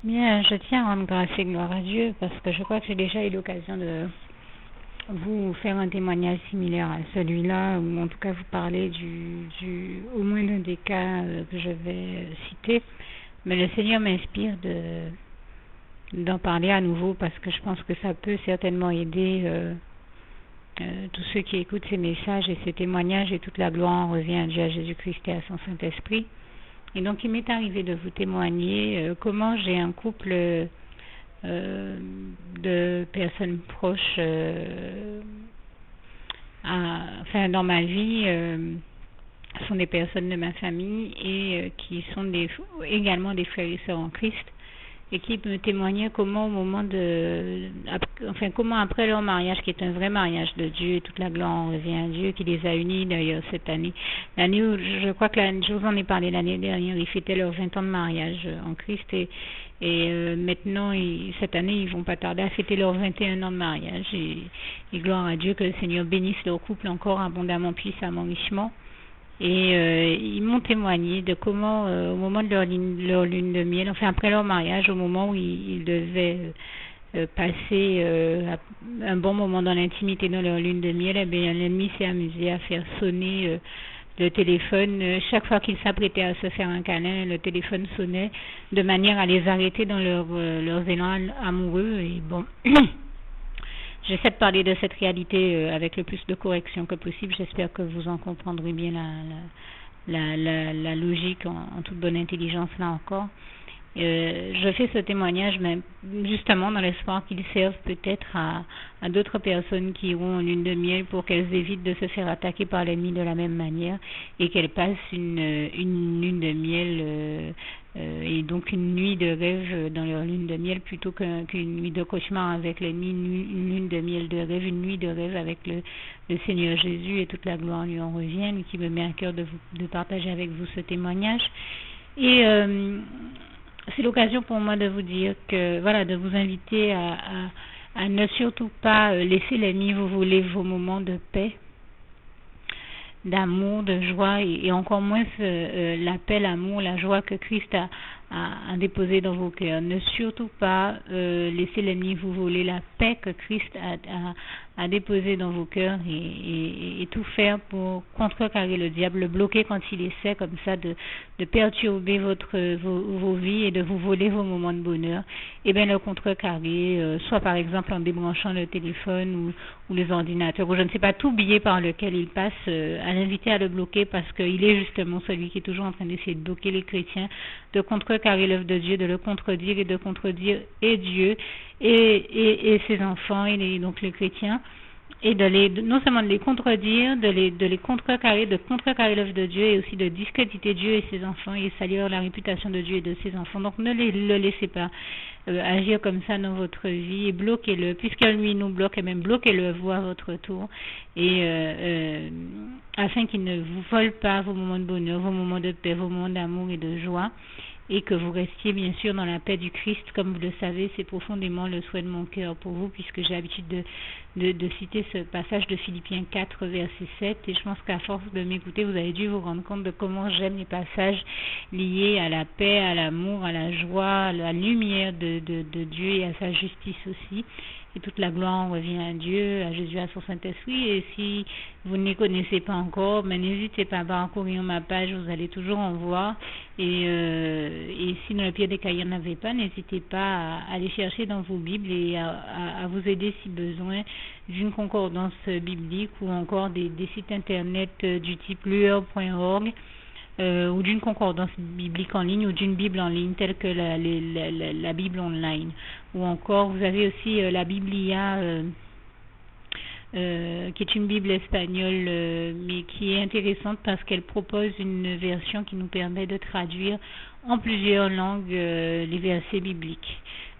Bien, je tiens à rendre grâce et gloire à Dieu parce que je crois que j'ai déjà eu l'occasion de vous faire un témoignage similaire à celui-là, ou en tout cas vous parler au moins l'un des cas que je vais citer. Mais le Seigneur m'inspire d'en parler à nouveau parce que je pense que ça peut certainement aider tous ceux qui écoutent ces messages et ces témoignages, et toute la gloire en revient à Dieu, à Jésus-Christ et à son Saint-Esprit. Et donc il m'est arrivé de vous témoigner comment j'ai un couple de personnes proches dans ma vie, sont des personnes de ma famille et qui sont également des frères et sœurs en Christ, et qui me témoignaient comment comment après leur mariage, qui est un vrai mariage de Dieu, toute la gloire en revient à Dieu, qui les a unis d'ailleurs cette année. L'année où, je crois que je vous en ai parlé l'année dernière, ils fêtaient leurs 20 ans de mariage en Christ, et maintenant, cette année, ils vont pas tarder à fêter leurs 21 ans de mariage, et gloire à Dieu, que le Seigneur bénisse leur couple encore abondamment, puissamment, richement. Et ils m'ont témoigné de comment, au moment de leur lune de miel, enfin après leur mariage, au moment où ils devaient passer un bon moment dans l'intimité dans leur lune de miel, eh bien, l'ennemi s'est amusé à faire sonner le téléphone. Chaque fois qu'ils s'apprêtaient à se faire un câlin, le téléphone sonnait de manière à les arrêter dans leurs élans amoureux. Et bon, j'essaie de parler de cette réalité avec le plus de correction que possible. J'espère que vous en comprendrez bien la logique en toute bonne intelligence là encore. Je fais ce témoignage mais justement dans l'espoir qu'il serve peut-être à d'autres personnes qui auront une lune de miel, pour qu'elles évitent de se faire attaquer par l'ennemi de la même manière, et qu'elles passent une lune de miel et donc une nuit de rêve dans leur lune de miel, plutôt qu'une nuit de cauchemar avec l'ennemi, une lune de miel de rêve, une nuit de rêve avec le Seigneur Jésus, et toute la gloire lui en revient, lui qui me met à cœur de partager avec vous ce témoignage. Et c'est l'occasion pour moi de vous dire que, voilà, de vous inviter à ne surtout pas laisser l'ennemi vous voler vos moments de paix, d'amour, de joie, et encore moins la paix, l'amour, la joie que Christ a déposé dans vos cœurs. Ne surtout pas laisser l'ennemi vous voler la paix que Christ a déposé dans vos cœurs, et tout faire pour contrecarrer le diable, le bloquer quand il essaie comme ça de perturber vos vies et de vous voler vos moments de bonheur. Et bien le contrecarrer, soit par exemple en débranchant le téléphone ou les ordinateurs, ou je ne sais pas, tout billet par lequel il passe, à l'inviter à le bloquer, parce qu'il est justement celui qui est toujours en train d'essayer de bloquer les chrétiens, de contrecarrer l'œuvre de Dieu, de le contredire et de contredire et Dieu et ses enfants, et donc les chrétiens, et non seulement de les contredire, de les contrecarrer, de contrecarrer l'œuvre de Dieu, et aussi de discréditer Dieu et ses enfants, et salir la réputation de Dieu et de ses enfants. Donc ne le laissez pas agir comme ça dans votre vie, et bloquez-le, puisque lui nous bloque, et même bloquez-le vous à votre tour, et afin qu'il ne vous vole pas vos moments de bonheur, vos moments de paix, vos moments d'amour et de joie, et que vous restiez bien sûr dans la paix du Christ. Comme vous le savez, c'est profondément le souhait de mon cœur pour vous, puisque j'ai l'habitude de citer ce passage de Philippiens 4, verset 7, et je pense qu'à force de m'écouter, vous avez dû vous rendre compte de comment j'aime les passages liés à la paix, à l'amour, à la joie, à la lumière de Dieu, et à sa justice aussi. Et toute la gloire revient à Dieu, à Jésus, à son Saint-Esprit. Et si vous ne les connaissez pas encore, mais n'hésitez pas à parcourir ma page, vous allez toujours en voir. Et si dans le pire des cas, il n'y en avait pas, n'hésitez pas à aller chercher dans vos Bibles, et à vous aider si besoin d'une concordance biblique, ou encore des sites internet du type lueur.org, ou d'une concordance biblique en ligne, ou d'une Bible en ligne telle que la Bible online. Ou encore, vous avez aussi la Biblia, qui est une Bible espagnole, mais qui est intéressante parce qu'elle propose une version qui nous permet de traduire en plusieurs langues les versets bibliques.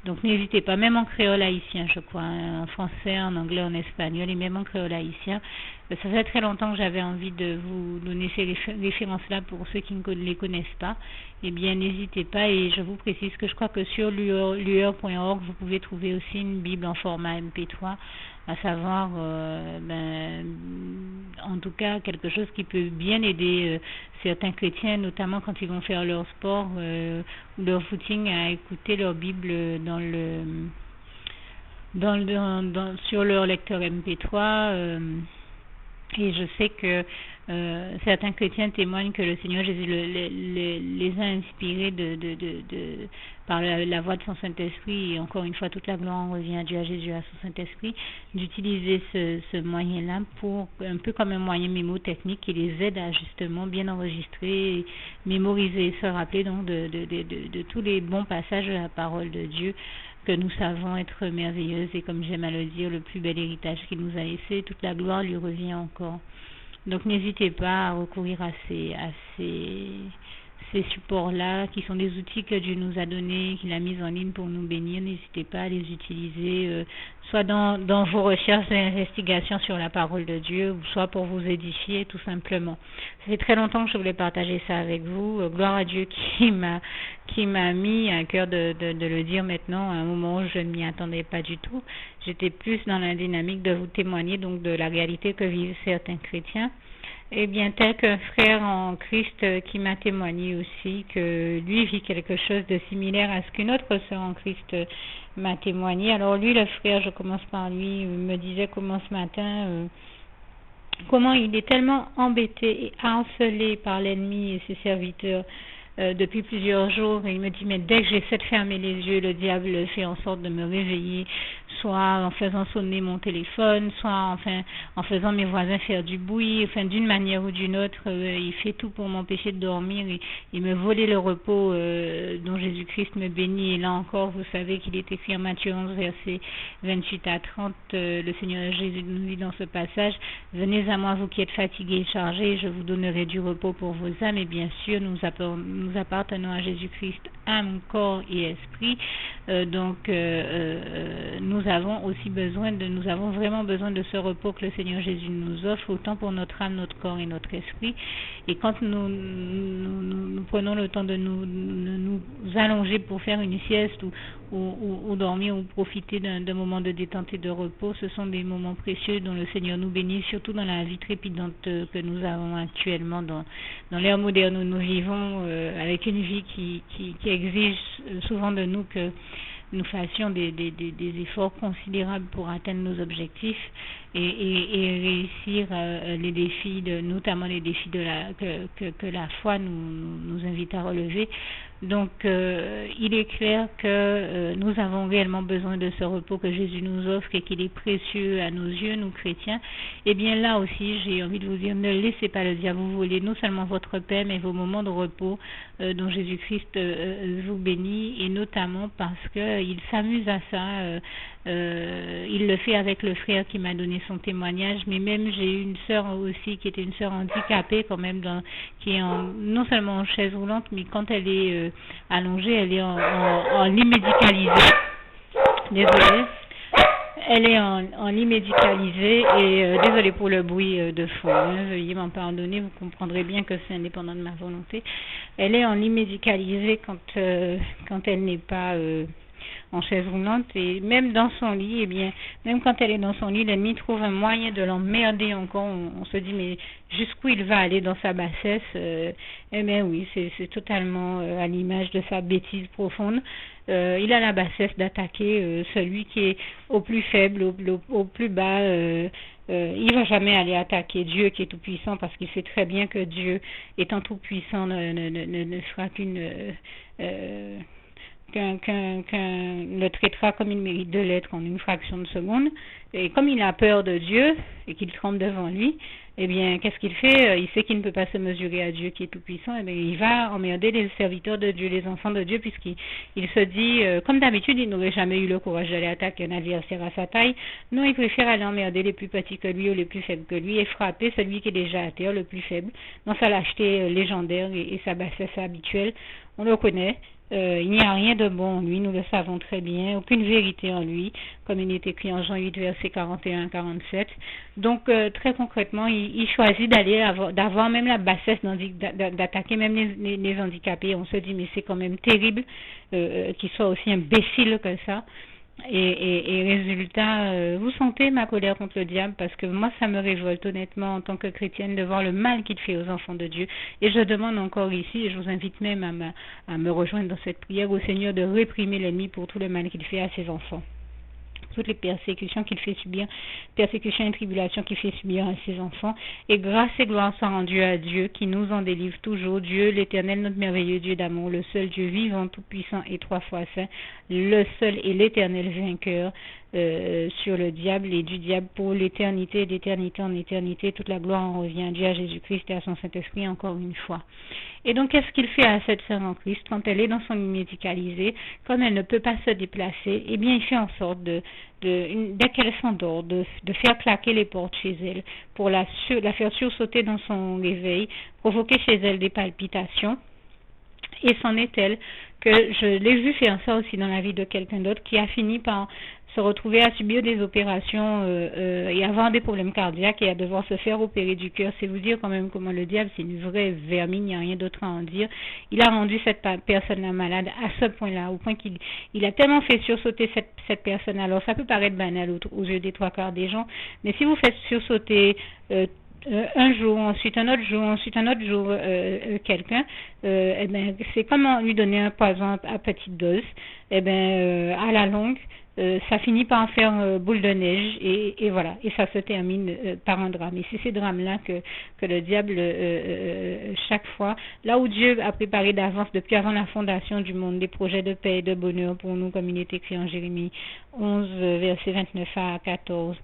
Donc n'hésitez pas, même en créole haïtien, je crois, en français, en anglais, en espagnol, et même en créole haïtien. Ça fait très longtemps que j'avais envie de vous donner ces références-là pour ceux qui ne les connaissent pas. Eh bien, n'hésitez pas, et je vous précise que je crois que sur lueur.org, vous pouvez trouver aussi une Bible en format MP3 à savoir, en tout cas, quelque chose qui peut bien aider certains chrétiens, notamment quand ils vont faire leur sport ou leur footing, à écouter leur Bible sur leur lecteur MP3. Et je sais que certains chrétiens témoignent que le Seigneur Jésus les a inspirés par la voix de son Saint-Esprit, et encore une fois, toute la gloire en revient à Dieu, à Jésus, à son Saint-Esprit, d'utiliser ce moyen-là pour un peu comme un moyen mémotechnique qui les aide à justement bien enregistrer, mémoriser, se rappeler donc de tous les bons passages de la parole de Dieu que nous savons être merveilleuse, et comme j'aime à le dire, le plus bel héritage qu'il nous a laissé, toute la gloire lui revient encore. Donc n'hésitez pas à recourir à ces supports-là, qui sont des outils que Dieu nous a donnés, qu'il a mis en ligne pour nous bénir. N'hésitez pas à les utiliser, soit dans vos recherches et investigations sur la parole de Dieu, ou soit pour vous édifier tout simplement. Ça fait très longtemps que je voulais partager ça avec vous. Gloire à Dieu qui m'a mis à cœur de le dire maintenant, à un moment où je ne m'y attendais pas du tout. J'étais plus dans la dynamique de vous témoigner donc de la réalité que vivent certains chrétiens. Eh bien, tel qu'un frère en Christ qui m'a témoigné aussi que lui vit quelque chose de similaire à ce qu'une autre sœur en Christ m'a témoigné. Alors lui, le frère, je commence par lui, me disait comment ce matin, comment il est tellement embêté et harcelé par l'ennemi et ses serviteurs depuis plusieurs jours. Et il me dit, mais dès que j'essaie de fermer les yeux, le diable fait en sorte de me réveiller, soit en faisant sonner mon téléphone, soit en faisant mes voisins faire du bruit, d'une manière ou d'une autre, il fait tout pour m'empêcher de dormir et me voler le repos dont Jésus-Christ me bénit. Et là encore, vous savez qu'il est écrit en Matthieu 11, versets 28 à 30, le Seigneur Jésus nous dit dans ce passage, « Venez à moi, vous qui êtes fatigués et chargés, je vous donnerai du repos pour vos âmes. » Et bien sûr, nous appartenons à Jésus-Christ, âme, corps et esprit. Nous avons vraiment besoin de ce repos que le Seigneur Jésus nous offre, autant pour notre âme, notre corps et notre esprit. Et quand nous prenons le temps de nous allonger pour faire une sieste ou dormir ou profiter d'un moment de détente et de repos, ce sont des moments précieux dont le Seigneur nous bénit, surtout dans la vie trépidante que nous avons actuellement dans l'ère moderne où nous vivons, avec une vie qui exige souvent de nous que nous fassions des efforts considérables pour atteindre nos objectifs et réussir les défis, notamment les défis que la foi nous invite à relever. Donc, il est clair que nous avons réellement besoin de ce repos que Jésus nous offre et qu'il est précieux à nos yeux, nous chrétiens. Et bien là aussi, j'ai envie de vous dire, ne laissez pas le diable vous voler non seulement votre paix, mais vos moments de repos dont Jésus-Christ vous bénit, et notamment parce qu'il s'amuse à ça. Il le fait avec le frère qui m'a donné son témoignage, mais même j'ai eu une sœur aussi qui était une sœur handicapée quand même, qui est non seulement en chaise roulante, mais quand elle est allongée, elle est en lit médicalisé. Désolée. Elle est en lit médicalisé et désolée pour le bruit de fond, veuillez m'en pardonner, vous comprendrez bien que c'est indépendant de ma volonté. Elle est en lit médicalisé quand elle n'est pas en chaise roulante, et même dans son lit, même quand elle est dans son lit, l'ennemi trouve un moyen de l'emmerder encore. On se dit, mais jusqu'où il va aller dans sa bassesse? Eh bien oui, c'est totalement à l'image de sa bêtise profonde. Il a la bassesse d'attaquer celui qui est au plus faible, au plus bas. Il va jamais aller attaquer Dieu qui est tout puissant, parce qu'il sait très bien que Dieu, étant tout puissant, ne fera le traitera comme il mérite de l'être en une fraction de seconde. Et comme il a peur de Dieu et qu'il tremble devant lui, eh bien, qu'est-ce qu'il fait? Il sait qu'il ne peut pas se mesurer à Dieu qui est tout puissant. Eh bien, il va emmerder les serviteurs de Dieu, les enfants de Dieu, puisqu'il se dit, comme d'habitude, il n'aurait jamais eu le courage d'aller attaquer un adversaire à sa taille. Non, il préfère aller emmerder les plus petits que lui ou les plus faibles que lui et frapper celui qui est déjà à terre, le plus faible, dans sa lâcheté légendaire et sa bassesse habituelle. On le connaît. Il n'y a rien de bon en lui, nous le savons très bien, aucune vérité en lui, comme il est écrit en Jean 8, versets 41-47. Donc, très concrètement, il choisit d'avoir même la bassesse d'attaquer même les handicapés. On se dit, mais c'est quand même terrible qu'il soit aussi imbécile que ça. Et résultat, vous sentez ma colère contre le diable parce que moi, ça me révolte honnêtement en tant que chrétienne de voir le mal qu'il fait aux enfants de Dieu. Et je demande encore ici, et je vous invite même à me rejoindre dans cette prière au Seigneur de réprimer l'ennemi pour tout le mal qu'il fait à ses enfants. Toutes les persécutions qu'il fait subir, persécutions et tribulations qu'il fait subir à ses enfants. Et grâce et gloire soient rendues à Dieu qui nous en délivre toujours. Dieu, l'éternel, notre merveilleux Dieu d'amour, le seul Dieu vivant, tout-puissant et trois fois saint, le seul et l'éternel vainqueur sur le diable et du diable pour l'éternité, d'éternité en éternité. Toute la gloire en revient à Dieu, à Jésus-Christ et à son Saint-Esprit encore une fois. Et donc, qu'est-ce qu'il fait à cette sœur en Christ quand elle est dans son lit médicalisé, comme elle ne peut pas se déplacer? Eh bien, il fait en sorte dès qu'elle s'endort, de faire claquer les portes chez elle pour la faire sursauter dans son réveil, provoquer chez elle des palpitations. Et c'en est elle que je l'ai vu faire ça aussi dans la vie de quelqu'un d'autre qui a fini par se retrouver à subir des opérations et avoir des problèmes cardiaques et à devoir se faire opérer du cœur. C'est vous dire quand même comment le diable, c'est une vraie vermine, il n'y a rien d'autre à en dire. Il a rendu cette personne-là malade à ce point-là, au point qu'il a tellement fait sursauter cette personne. Alors ça peut paraître banal aux yeux des trois quarts des gens, mais si vous faites sursauter un jour, ensuite un autre jour, quelqu'un, eh ben, c'est comme lui donner un poison à petite dose. Eh ben, à la longue, ça finit par en faire boule de neige et voilà, et ça se termine par un drame. Et c'est ces drames-là que le diable, chaque fois, là où Dieu a préparé d'avance, depuis avant la fondation du monde, des projets de paix et de bonheur pour nous, comme il est écrit en Jérémie 11, versets 29 à 14,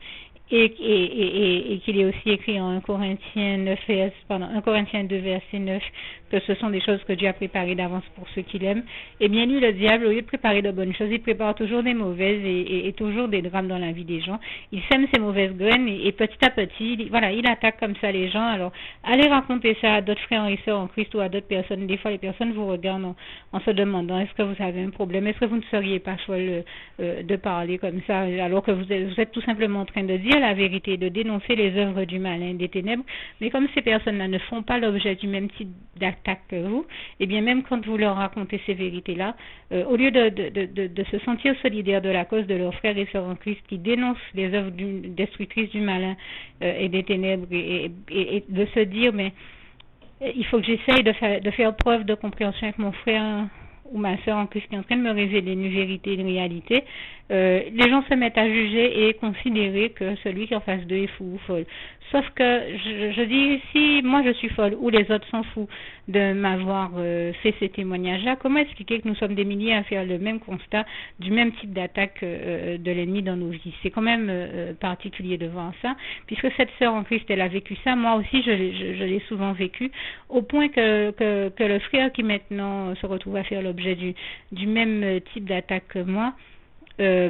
et qu'il est aussi écrit en 1 Corinthiens 2, verset 9, que ce sont des choses que Dieu a préparées d'avance pour ceux qui l'aiment. Et bien lui, le diable, au lieu de préparer de bonnes choses, il prépare toujours des mauvaises et toujours des drames dans la vie des gens. Il sème ces mauvaises graines et petit à petit, il attaque comme ça les gens. Alors, allez raconter ça à d'autres frères et sœurs en Christ ou à d'autres personnes. Des fois, les personnes vous regardent en se demandant, est-ce que vous avez un problème? Est-ce que vous ne seriez pas folle de parler comme ça, alors que vous êtes tout simplement en train de dire la vérité, de dénoncer les œuvres du malin, des ténèbres. Mais comme ces personnes-là ne font pas l'objet du même type d'attaque que vous, et bien même quand vous leur racontez ces vérités-là, au lieu de se sentir solidaires de la cause de leurs frères et sœurs en Christ qui dénoncent les œuvres destructrices du malin et des ténèbres et de se dire, mais il faut que j'essaye de faire preuve de compréhension avec mon frère ou ma sœur en Christ qui est en train de me révéler une vérité, une réalité, les gens se mettent à juger et considérer que celui qui est en face d'eux est fou ou folle. Sauf que je dis, si moi je suis folle ou les autres sont fous de m'avoir fait ces témoignages-là, comment expliquer que nous sommes des milliers à faire le même constat du même type d'attaque de l'ennemi dans nos vies? C'est quand même particulier de voir ça, puisque cette sœur en Christ, elle a vécu ça, moi aussi je l'ai souvent vécu, au point que le frère qui maintenant se retrouve à faire l'objet du même type d'attaque que moi,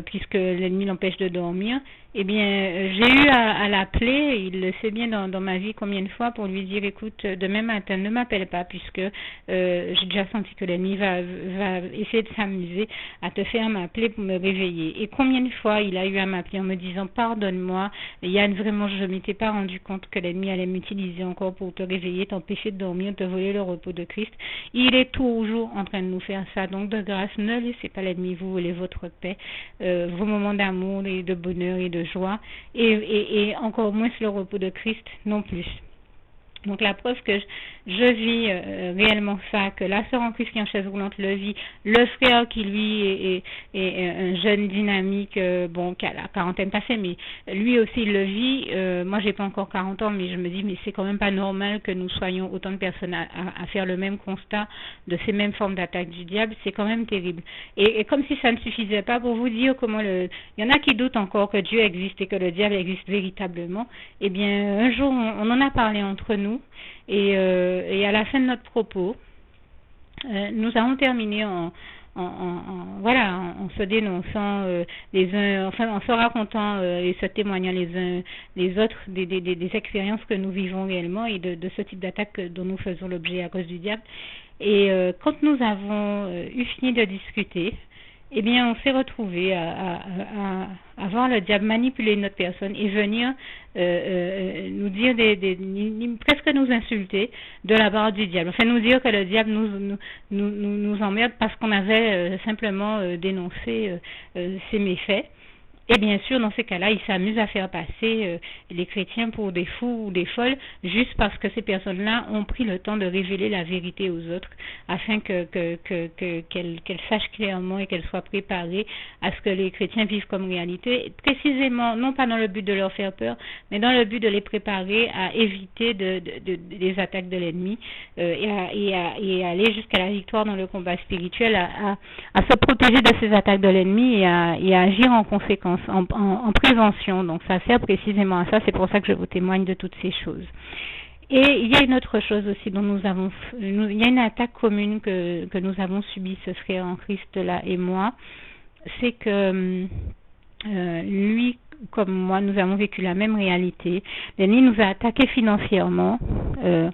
puisque l'ennemi l'empêche de dormir, eh bien, j'ai eu à l'appeler, il le sait bien dans ma vie combien de fois, pour lui dire, écoute, demain matin, ne m'appelle pas, puisque j'ai déjà senti que l'ennemi va essayer de s'amuser à te faire m'appeler pour me réveiller. Et combien de fois il a eu à m'appeler en me disant, pardonne-moi, Yann, vraiment, je ne m'étais pas rendu compte que l'ennemi allait m'utiliser encore pour te réveiller, t'empêcher de dormir, te voler le repos de Christ. Il est toujours en train de nous faire ça, donc de grâce, ne laissez pas l'ennemi vous voler votre paix, vos moments d'amour et de bonheur et de joie, et encore moins le repos de Christ non plus. Donc la preuve que je vis réellement ça, que la sœur en Christ qui est en chaise roulante le vit, le frère qui lui est un jeune dynamique, qui a la quarantaine passée, mais lui aussi il le vit. Moi j'ai pas encore 40 ans, mais je me dis, mais c'est quand même pas normal que nous soyons autant de personnes à faire le même constat de ces mêmes formes d'attaque du diable, c'est quand même terrible. Et comme si ça ne suffisait pas, pour vous dire comment il y en a qui doutent encore que Dieu existe et que le diable existe véritablement, eh bien un jour on en a parlé entre nous, et à la fin de notre propos, nous avons terminé en se dénonçant les uns, enfin en se racontant et se témoignant les uns les autres des expériences que nous vivons réellement et de ce type d'attaque dont nous faisons l'objet à cause du diable. Et quand nous avons eu fini de discuter, eh bien, on s'est retrouvé à voir le diable manipuler notre personne et venir nous dire presque nous insulter de la part du diable. Enfin, nous dire que le diable nous emmerde parce qu'on avait simplement dénoncé ses méfaits. Et bien sûr, dans ces cas-là, ils s'amusent à faire passer les chrétiens pour des fous ou des folles, juste parce que ces personnes-là ont pris le temps de révéler la vérité aux autres, afin qu'elles sachent clairement et qu'elles soient préparées à ce que les chrétiens vivent comme réalité, précisément, non pas dans le but de leur faire peur, mais dans le but de les préparer à éviter des attaques de l'ennemi et à aller jusqu'à la victoire dans le combat spirituel, à se protéger de ces attaques de l'ennemi et à agir en conséquence. En prévention, donc ça sert précisément à ça, c'est pour ça que je vous témoigne de toutes ces choses. Et il y a une autre chose aussi dont il y a une attaque commune que nous avons subie, ce frère en Christ là et moi, c'est que lui comme moi, nous avons vécu la même réalité. L'ennemi nous a attaqués financièrement, il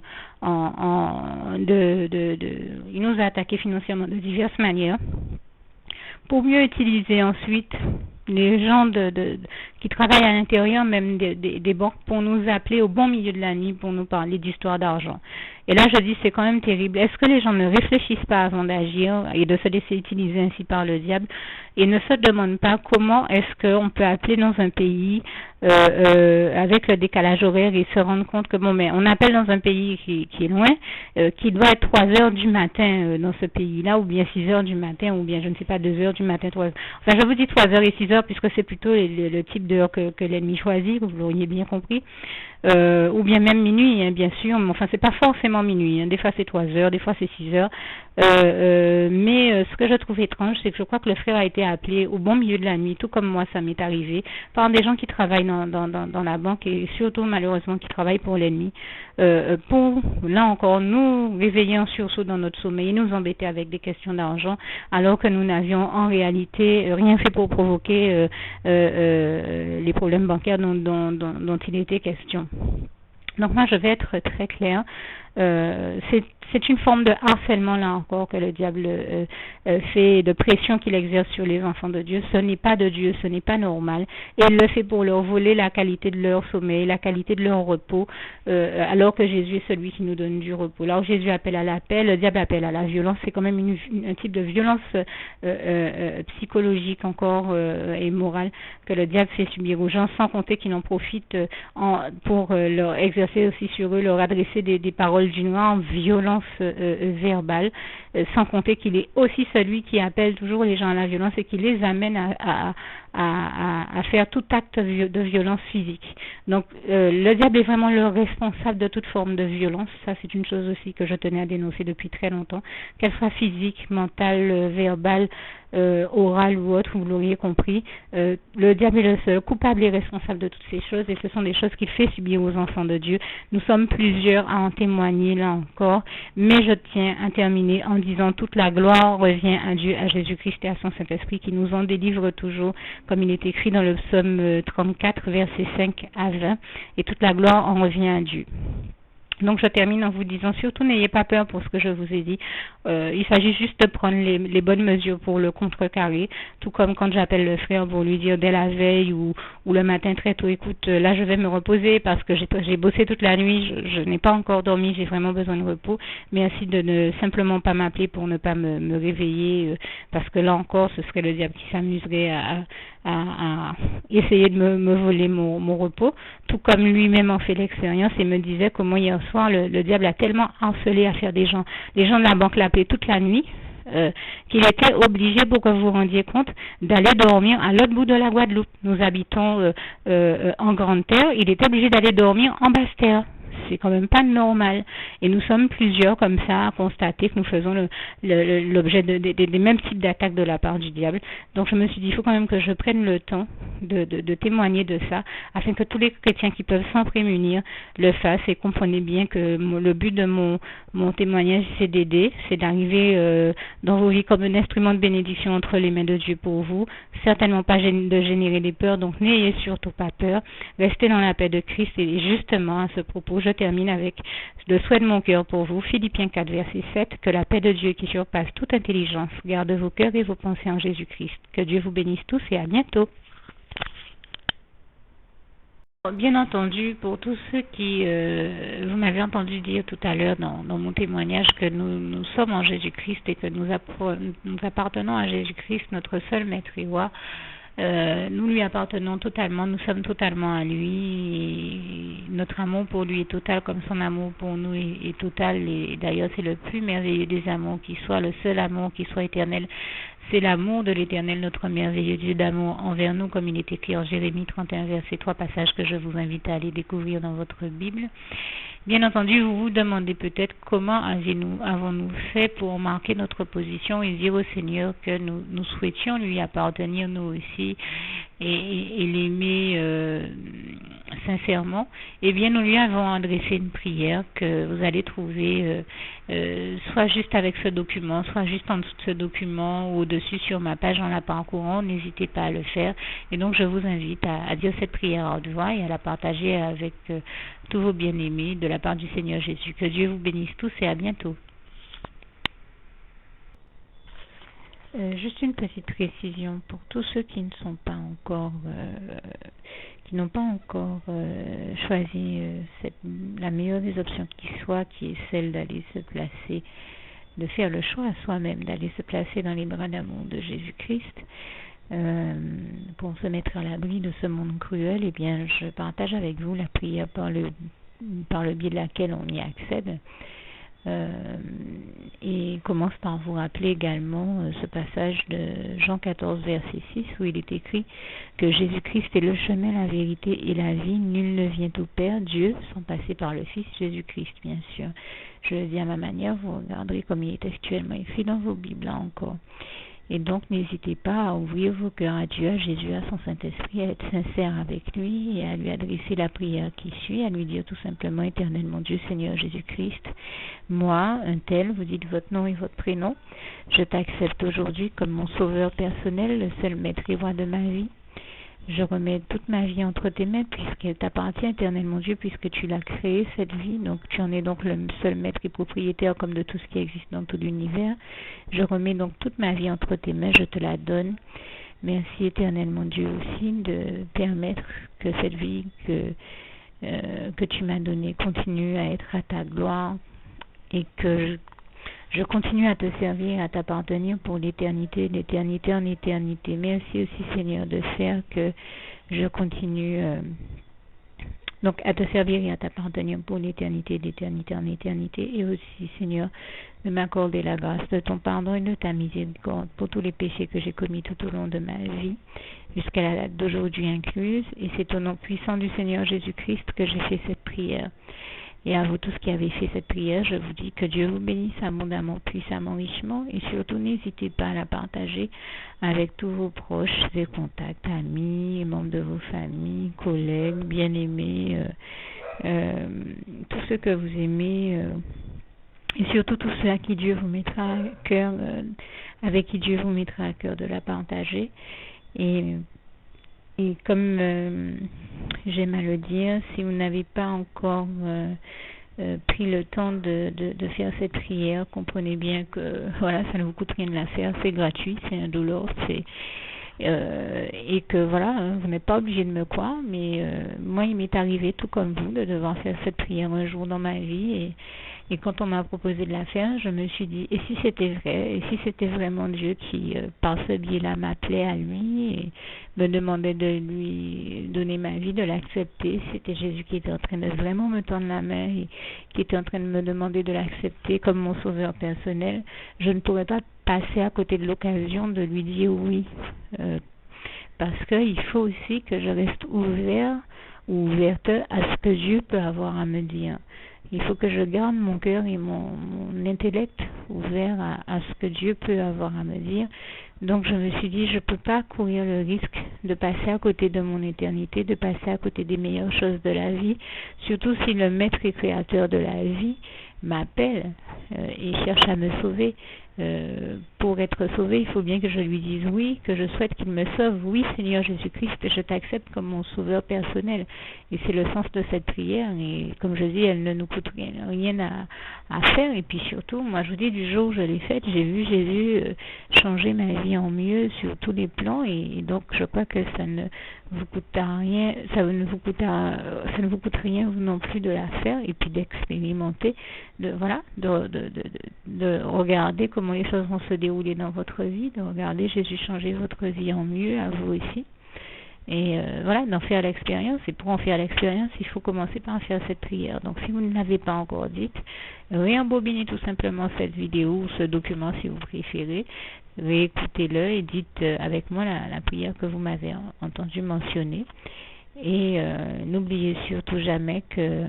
nous a attaqués financièrement de diverses manières, pour mieux utiliser ensuite les gens qui travaillent à l'intérieur même des banques pour nous appeler au bon milieu de la nuit pour nous parler d'histoire d'argent. Et là, je dis, c'est quand même terrible. Est-ce que les gens ne réfléchissent pas avant d'agir et de se laisser utiliser ainsi par le diable et ne se demandent pas comment est-ce qu'on peut appeler dans un pays avec le décalage horaire et se rendre compte que, bon, mais on appelle dans un pays qui est loin, qui doit être 3 heures du matin dans ce pays-là, ou bien 6 heures du matin, ou bien, je ne sais pas, 2 heures du matin, 3 heures. Enfin, je vous dis 3 heures et 6 heures puisque c'est plutôt le type d'heure que l'ennemi choisit, vous l'auriez bien compris. Ou bien même minuit, hein, bien sûr, mais enfin c'est pas forcément minuit, hein. Des fois c'est 3 heures, des fois c'est 6 heures, mais ce que je trouve étrange, c'est que je crois que le frère a été appelé au bon milieu de la nuit, tout comme moi ça m'est arrivé, par des gens qui travaillent dans la banque et surtout malheureusement qui travaillent pour l'ennemi, pour là encore nous réveiller en sursaut dans notre sommeil et nous embêter avec des questions d'argent, alors que nous n'avions en réalité rien fait pour provoquer les problèmes bancaires dont il était question. Donc moi je vais être très claire, c'est une forme de harcèlement là encore que le diable fait, de pression qu'il exerce sur les enfants de Dieu. Ce n'est pas de Dieu, ce n'est pas normal, et il le fait pour leur voler la qualité de leur sommeil, la qualité de leur repos, alors que Jésus est celui qui nous donne du repos. Alors Jésus appelle à la paix, le diable appelle à la violence. C'est quand même un type de violence psychologique encore et morale que le diable fait subir aux gens, sans compter qu'il en profite pour leur exercer aussi sur eux, leur adresser des paroles d'une grande violence verbale, sans compter qu'il est aussi celui qui appelle toujours les gens à la violence et qui les amène à faire tout acte de violence physique. Donc le diable est vraiment le responsable de toute forme de violence. Ça c'est une chose aussi que je tenais à dénoncer depuis très longtemps, qu'elle soit physique, mentale, verbale, orale ou autre, vous l'auriez compris. Le diable est le seul coupable et responsable de toutes ces choses, et ce sont des choses qu'il fait subir aux enfants de Dieu. Nous sommes plusieurs à en témoigner là encore, mais je tiens à terminer en disant toute la gloire revient à Dieu, à Jésus-Christ et à son Saint-Esprit qui nous en délivre toujours, comme il est écrit dans le psaume 34, versets 5 à 20, et toute la gloire en revient à Dieu. Donc je termine en vous disant, surtout n'ayez pas peur pour ce que je vous ai dit. Il s'agit juste de prendre les bonnes mesures pour le contrecarrer, tout comme quand j'appelle le frère pour lui dire dès la veille ou le matin très tôt, écoute, là je vais me reposer parce que j'ai bossé toute la nuit, je n'ai pas encore dormi, j'ai vraiment besoin de repos. Merci de ne simplement pas m'appeler pour ne pas me réveiller, parce que là encore ce serait le diable qui s'amuserait à essayer de me voler mon repos, tout comme lui-même en fait l'expérience et me disait comment hier soir le diable a tellement harcelé à faire les gens de la banque l'appelaient toute la nuit, qu'il était obligé, pour que vous vous rendiez compte, d'aller dormir à l'autre bout de la Guadeloupe. Nous habitons en grande terre, il était obligé d'aller dormir en basse terre. C'est quand même pas normal. Et nous sommes plusieurs comme ça à constater que nous faisons l'objet des mêmes types d'attaques de la part du diable. Donc je me suis dit, il faut quand même que je prenne le temps de témoigner de ça, afin que tous les chrétiens qui peuvent s'en prémunir le fassent. Et comprenez bien que le but de mon témoignage, c'est d'aider, c'est d'arriver dans vos vies comme un instrument de bénédiction entre les mains de Dieu pour vous. Certainement pas de générer des peurs, donc n'ayez surtout pas peur. Restez dans la paix de Christ. Et justement, à ce propos, je termine avec le souhait de mon cœur pour vous. Philippiens 4, verset 7, que la paix de Dieu qui surpasse toute intelligence garde vos cœurs et vos pensées en Jésus-Christ. Que Dieu vous bénisse tous et à bientôt. Bien entendu, pour tous ceux qui, vous m'avez entendu dire tout à l'heure dans mon témoignage que nous sommes en Jésus-Christ et que nous appartenons à Jésus-Christ, notre seul maître et roi. Nous lui appartenons totalement, nous sommes totalement à lui, et notre amour pour lui est total comme son amour pour nous est total, et d'ailleurs c'est le plus merveilleux des amours qui soit, le seul amour qui soit éternel, c'est l'amour de l'Éternel, notre merveilleux Dieu d'amour envers nous, comme il est écrit en Jérémie 31, verset 3, passage que je vous invite à aller découvrir dans votre Bible. Bien entendu, vous vous demandez peut-être comment avons-nous fait pour marquer notre position et dire au Seigneur que nous souhaitions lui appartenir nous aussi et l'aimer sincèrement. Eh bien, nous lui avons adressé une prière que vous allez trouver soit juste avec ce document, soit juste en dessous de ce document ou au-dessus sur ma page en la parcourant. N'hésitez pas à le faire. Et donc, je vous invite à dire cette prière à haute voix et à la partager avec tous vos bien-aimés de la part du Seigneur Jésus. Que Dieu vous bénisse tous et à bientôt. Juste une petite précision pour tous ceux qui ne sont pas encore, qui n'ont pas encore choisi la meilleure des options qui soit, qui est celle d'aller se placer, de faire le choix à soi-même, d'aller se placer dans les bras d'amour de Jésus-Christ. Pour se mettre à l'abri de ce monde cruel, eh bien, je partage avec vous la prière par le biais de laquelle on y accède. Et commence par vous rappeler également ce passage de Jean 14, verset 6, où il est écrit que Jésus-Christ est le chemin, la vérité et la vie. Nul ne vient au Père, Dieu, sans passer par le Fils Jésus-Christ, bien sûr. Je le dis à ma manière, vous regarderez comme il est actuellement écrit dans vos Bibles là encore. Et donc, n'hésitez pas à ouvrir vos cœurs à Dieu, à Jésus, à son Saint-Esprit, à être sincère avec lui et à lui adresser la prière qui suit, à lui dire tout simplement, Éternel mon Dieu, Seigneur Jésus-Christ, moi, un tel, vous dites votre nom et votre prénom, je t'accepte aujourd'hui comme mon sauveur personnel, le seul maître et roi de ma vie. Je remets toute ma vie entre tes mains puisqu'elle t'appartient, Éternel mon Dieu, puisque tu l'as créée, cette vie. Donc tu en es donc le seul maître et propriétaire comme de tout ce qui existe dans tout l'univers. Je remets donc toute ma vie entre tes mains, je te la donne. Merci, Éternel mon Dieu, aussi de permettre que cette vie que tu m'as donnée continue à être à ta gloire et que je continue à te servir, à t'appartenir pour l'éternité, d'éternité en éternité. Merci aussi, Seigneur, de faire que je continue donc à te servir et à t'appartenir pour l'éternité, d'éternité en éternité. Et aussi, Seigneur, de m'accorder la grâce de ton pardon et de ta miséricorde pour tous les péchés que j'ai commis tout au long de ma vie, jusqu'à la date d'aujourd'hui incluse. Et c'est au nom puissant du Seigneur Jésus-Christ que j'ai fait cette prière. Et à vous tous qui avez fait cette prière, je vous dis que Dieu vous bénisse abondamment, puissamment, richement. Et surtout, n'hésitez pas à la partager avec tous vos proches et contacts, amis, membres de vos familles, collègues, bien-aimés, tous ceux que vous aimez, et surtout tous ceux à qui Dieu vous mettra à cœur, avec qui Dieu vous mettra à cœur de la partager. Et comme j'aime à le dire, si vous n'avez pas encore pris le temps de faire cette prière, comprenez bien que voilà, ça ne vous coûte rien de la faire, c'est gratuit, c'est indolore, et que voilà, vous n'êtes pas obligé de me croire, mais moi il m'est arrivé tout comme vous de devoir faire cette prière un jour dans ma vie, et quand on m'a proposé de la faire, je me suis dit, et si c'était vrai, et si c'était vraiment Dieu qui, par ce biais-là, m'appelait à lui et me demandait de lui donner ma vie, de l'accepter, c'était Jésus qui était en train de vraiment me tendre la main et qui était en train de me demander de l'accepter comme mon sauveur personnel, je ne pourrais pas passer à côté de l'occasion de lui dire oui, parce qu'il faut aussi que je reste ouvert ou ouverte à ce que Dieu peut avoir à me dire. Il faut que je garde mon cœur et mon intellect ouvert à ce que Dieu peut avoir à me dire. Donc je me suis dit, je ne peux pas courir le risque de passer à côté de mon éternité, de passer à côté des meilleures choses de la vie, surtout si le maître et créateur de la vie m'appelle et cherche à me sauver. Pour être sauvé, il faut bien que je lui dise oui, que je souhaite qu'il me sauve. Oui, Seigneur Jésus-Christ, je t'accepte comme mon sauveur personnel. Et c'est le sens de cette prière. Et comme je dis, elle ne nous coûte rien à faire. Et puis surtout, moi je vous dis, du jour où je l'ai faite, j'ai vu Jésus changer ma vie en mieux sur tous les plans. Et donc je crois que ça ne vous coûtera rien, ça ne vous coûte rien vous non plus de la faire et puis d'expérimenter, de regarder comment les choses vont se dérouler dans votre vie, de regarder Jésus changer votre vie en mieux, à vous aussi. Et d'en faire l'expérience. Et pour en faire l'expérience, il faut commencer par faire cette prière. Donc si vous ne l'avez pas encore dite, réembobinez tout simplement cette vidéo ou ce document si vous préférez, réécoutez-le et dites avec moi la prière que vous m'avez entendu mentionner. Et n'oubliez surtout jamais que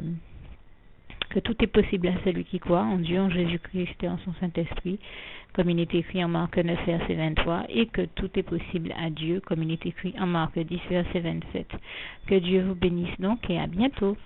tout est possible à celui qui croit en Dieu, en Jésus-Christ et en son Saint-Esprit, comme il est écrit en Marc 9, verset 23, et que tout est possible à Dieu, comme il est écrit en Marc 10, verset 27. Que Dieu vous bénisse donc et à bientôt.